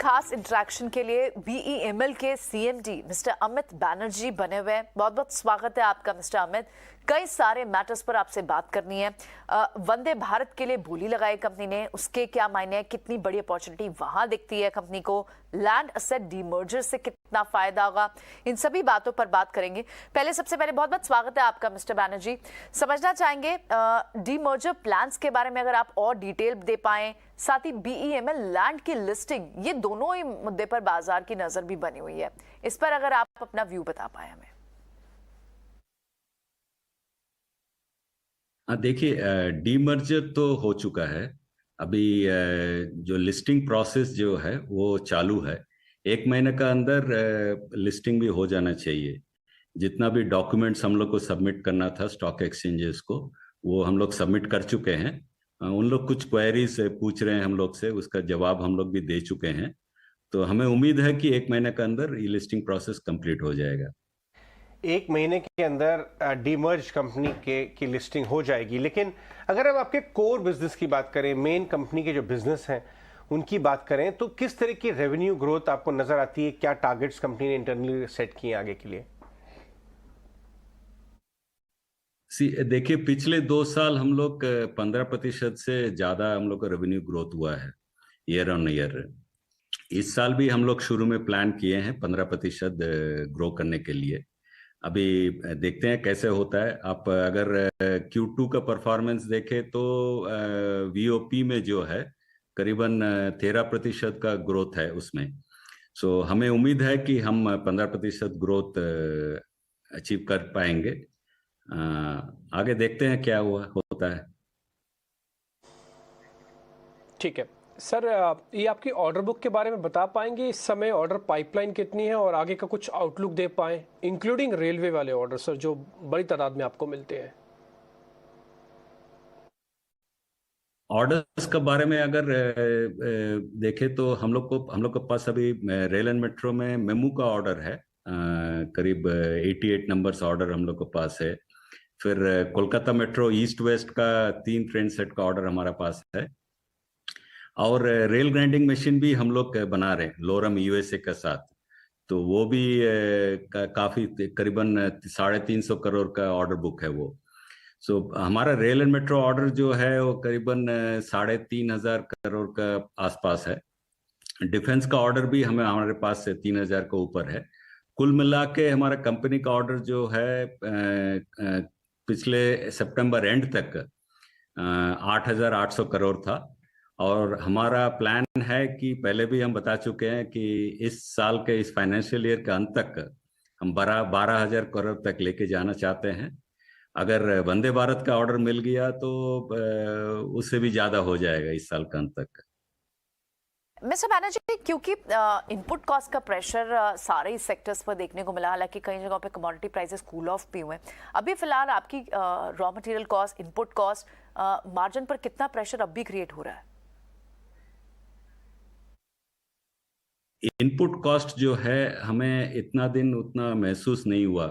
खास इंटरेक्शन के लिए BEML के CMD मिस्टर अमित बैनर्जी बने हुए हैं। बहुत बहुत स्वागत है आपका मिस्टर अमित। कई सारे मैटर्स पर आपसे बात करनी है। वंदे भारत के लिए बोली लगाई कंपनी ने, उसके क्या मायने हैं, कितनी बड़ी अपॉर्चुनिटी वहां दिखती है कंपनी को, लैंड एसेट डीमर्जर से कितना फायदा होगा, इन सभी बातों पर बात करेंगे। सबसे पहले बहुत बहुत स्वागत है आपका मिस्टर बैनर्जी। समझना चाहेंगे डीमर्जर प्लान्स के बारे में, अगर आप और डिटेल दे पाएं, साथ ही BEML लैंड की लिस्टिंग, ये दोनों ही मुद्दे पर बाजार की नजर भी बनी हुई है। इस पर अगर आप अपना व्यू बता पाए हमें। देखिए, डीमर्जर तो हो चुका है। अभी जो लिस्टिंग प्रोसेस जो है वो चालू है। 1 महीने का अंदर लिस्टिंग भी हो जाना चाहिए। जितना भी डॉक्यूमेंट्स हम लोग को सबमिट करना था स्टॉक एक्सचेंजेस को, वो हम लोग सबमिट कर चुके हैं। उन लोग कुछ क्वेरीज पूछ रहे हैं हम लोग से, उसका जवाब हम लोग भी दे चुके हैं। तो हमें उम्मीद है कि 1 महीने के अंदर ये लिस्टिंग प्रोसेस कंप्लीट हो जाएगा। 1 महीने के अंदर डीमर्ज कंपनी की लिस्टिंग हो जाएगी। लेकिन अगर हम आपके कोर बिजनेस की बात करें, मेन कंपनी के जो बिजनेस हैं उनकी बात करें, तो किस तरह की रेवेन्यू ग्रोथ आपको नजर आती है? क्या टारगेट्स कंपनी ने इंटरनली सेट किए आगे के लिए? देखिए, पिछले 2 साल हम लोग 15% से ज्यादा हम लोग का रेवेन्यू ग्रोथ हुआ है ईयर ऑन ईयर। इस साल भी हम लोग शुरू में प्लान किए हैं 15% ग्रो करने के लिए। अभी देखते हैं कैसे होता है। आप अगर Q2 का परफॉर्मेंस देखें तो VOP में जो है करीबन 13% का ग्रोथ है उसमें। सो हमें उम्मीद है कि हम 15% ग्रोथ अचीव कर पाएंगे। आगे देखते हैं क्या होता है। ठीक है सर, ये आपकी ऑर्डर बुक के बारे में बता पाएंगे? इस समय ऑर्डर पाइपलाइन कितनी है और आगे का कुछ आउटलुक दे पाएं, इंक्लूडिंग रेलवे वाले ऑर्डर सर, जो बड़ी तादाद में आपको मिलते हैं। ऑर्डर्स के बारे में अगर देखें तो हम लोग के पास अभी रेल एंड मेट्रो में मेमू का ऑर्डर है। करीब 88 नंबर्स ऑर्डर हम लोग के पास है। फिर कोलकाता मेट्रो ईस्ट वेस्ट का 3 ट्रेन सेट का ऑर्डर हमारा पास है। और रेल ग्राइंडिंग मशीन भी हम लोग बना रहे हैं लोरम USA के साथ। तो वो भी काफी करीबन 350 करोड़ का ऑर्डर बुक है वो। सो हमारा रेल एंड मेट्रो ऑर्डर जो है वो करीबन 3,500 करोड़ का आसपास है। डिफेंस का ऑर्डर भी हमारे पास 3,000 के ऊपर है। कुल मिला के हमारा कंपनी का ऑर्डर जो है पिछले सितंबर एंड तक 8,800 करोड़ था। और हमारा प्लान है कि पहले भी हम बता चुके हैं कि इस साल के इस फाइनेंशियल ईयर के अंत तक हम 12,000 करोड़ तक लेके जाना चाहते हैं। अगर वंदे भारत का ऑर्डर मिल गया तो उससे भी ज्यादा हो जाएगा इस साल के अंत तक। मिस्टर बैनर्जी, क्योंकि इनपुट कॉस्ट का प्रेशर सारे ही सेक्टर्स पर देखने को मिला, हालांकि कई जगहों पे कमोडिटी प्राइसेस कूल ऑफ भी हुए, अभी फिलहाल आपकी raw material cost, input cost, margin पर कितना प्रेशर अब भी क्रिएट हो रहा है? इनपुट कॉस्ट जो है हमें इतना दिन उतना महसूस नहीं हुआ।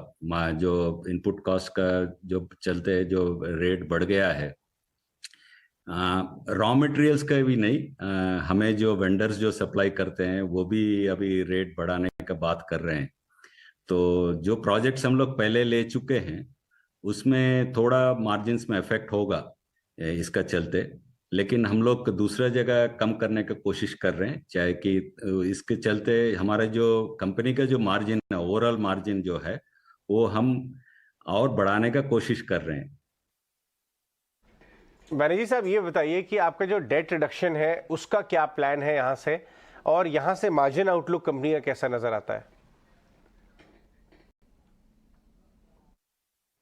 जो इनपुट कॉस्ट का जो चलते जो रेट बढ़ गया है, रॉ मटेरियल्स का भी नहीं, हमें जो वेंडर्स जो सप्लाई करते हैं वो भी अभी रेट बढ़ाने का बात कर रहे हैं। तो जो प्रोजेक्ट्स हम लोग पहले ले चुके हैं उसमें थोड़ा मार्जिन्स में इफेक्ट होगा इसका चलते, लेकिन हम लोग दूसरा जगह कम करने का कोशिश कर रहे हैं। चाहे कि इसके चलते हमारा जो कंपनी का जो मार्जिन है, ओवरऑल मार्जिन जो है वो हम और बढ़ाने का कोशिश कर रहे हैं। बैनर्जी साहब, ये बताइए कि आपका जो डेट रिडक्शन है उसका क्या प्लान है यहाँ से, और यहाँ से मार्जिन आउटलुक कंपनी का कैसा नजर आता है?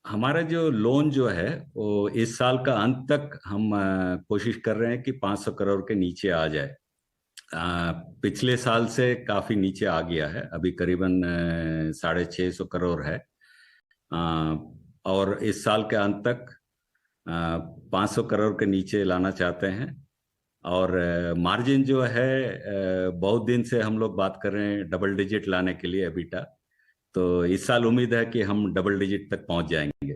हमारा जो लोन जो है वो इस साल का अंत तक हम कोशिश कर रहे हैं कि 500 करोड़ के नीचे आ जाए। पिछले साल से काफी नीचे आ गया है, अभी करीबन 650 करोड़ है। और इस साल के अंत तक 500 करोड़ के नीचे लाना चाहते हैं। और मार्जिन जो है बहुत दिन से हम लोग बात कर रहे हैं डबल डिजिट लाने के लिए EBITDA। तो इस साल उम्मीद है कि हम डबल डिजिट तक पहुंच जाएंगे।